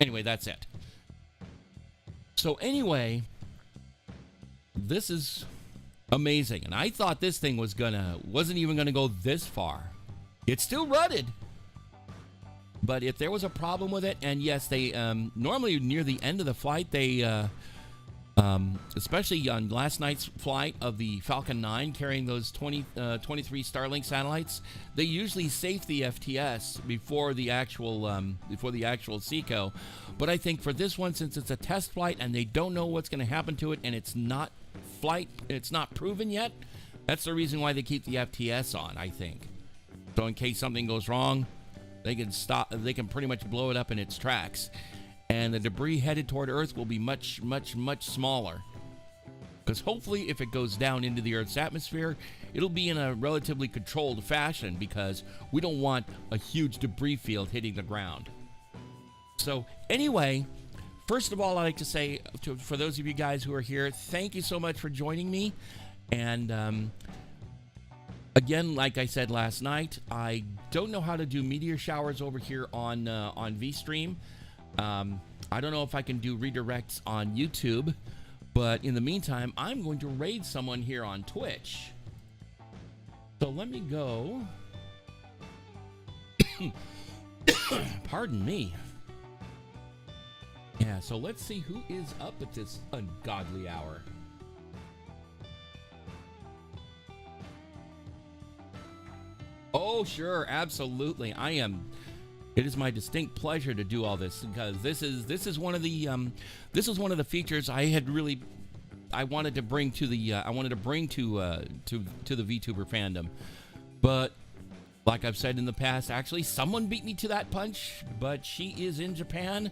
Anyway, that's it. So anyway, this is amazing. And I thought this thing wasn't even going to go this far. It still rutted. But if there was a problem with it, and yes, they normally near the end of the flight, they especially on last night's flight of the Falcon 9 carrying those 23 Starlink satellites, they usually safe the FTS before the actual SECO. But I think for this one, since it's a test flight and they don't know what's going to happen to it, and it's not proven yet, that's the reason why they keep the FTS on, I think. So in case something goes wrong, they can pretty much blow it up in its tracks. And the debris headed toward Earth will be much, much, much smaller. Because hopefully if it goes down into the Earth's atmosphere, it'll be in a relatively controlled fashion, because we don't want a huge debris field hitting the ground. So anyway, first of all, I'd like to say, for those of you guys who are here, thank you so much for joining me. And Again, like I said last night, I don't know how to do meteor showers over here on VStream. I don't know if I can do redirects on YouTube, but in the meantime, I'm going to raid someone here on Twitch. So let me go. Pardon me. Yeah, so let's see who is up at this ungodly hour. Oh, sure, absolutely. It is my distinct pleasure to do all this because this is one of the features I wanted to bring to the to the VTuber fandom. But like I've said in the past, actually someone beat me to that punch, but she is in Japan.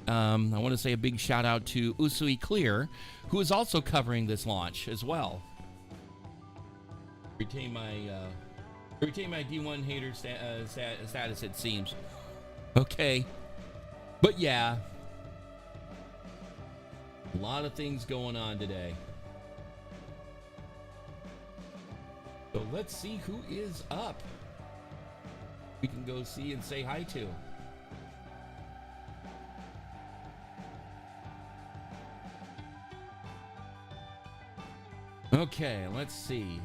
I want to say a big shout out to Usui Clear, who is also covering this launch as well. Retain my D1 hater status, it seems. Okay. But yeah. A lot of things going on today. So let's see who is up. We can go see and say hi to. Okay, let's see.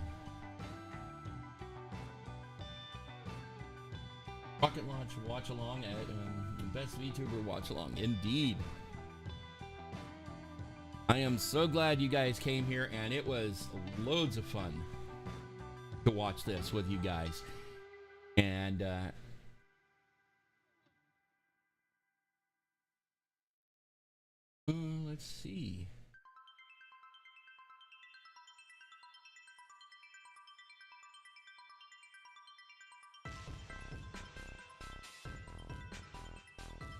Rocket launch watch along at best VTuber watch along. Indeed. I am so glad you guys came here, and it was loads of fun to watch this with you guys. And let's see.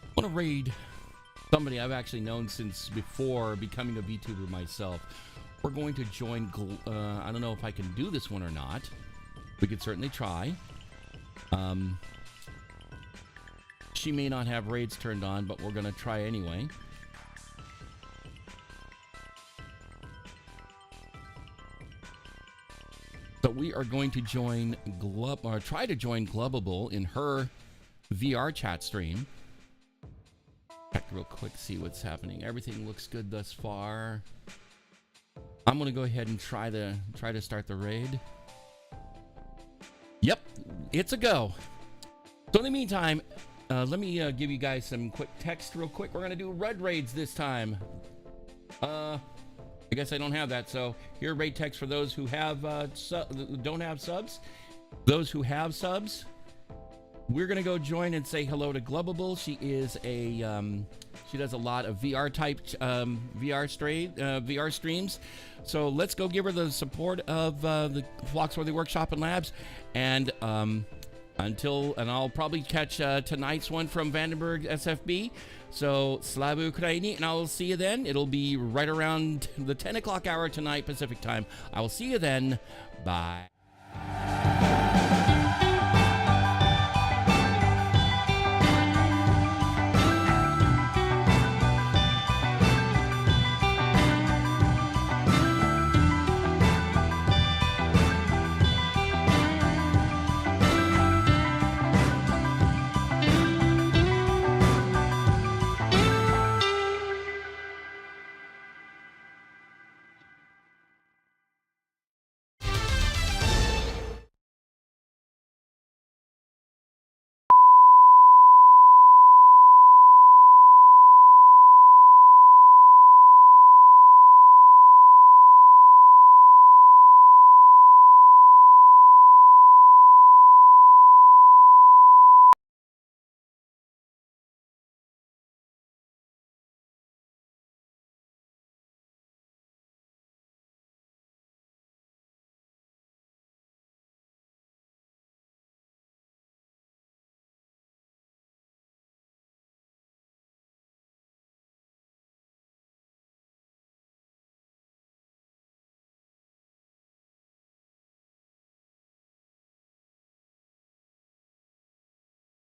I want to raid somebody I've actually known since before becoming a VTuber myself. We're going to join, I don't know if I can do this one or not. We could certainly try. She may not have raids turned on, but we're going to try anyway. So we are going to join try to join Glubable in her VR chat stream. Check real quick, see what's happening. Everything looks good thus far. I'm gonna go ahead and try to start the raid. Yep, it's a go. So in the meantime, let me give you guys some quick text real quick. We're gonna do red raids this time. I guess I don't have that, so here raid text for those who have don't have subs. Those who have subs, we're gonna go join and say hello to Glubable. She is she does a lot of VR type VR streams. So let's go give her the support of the Phloxworthy Workshop and Labs, and I'll probably catch tonight's one from Vandenberg SFB. So Slavu Ukraini, and I'll see you then. It'll be right around the 10 o'clock hour tonight Pacific time. I will see you then. Bye.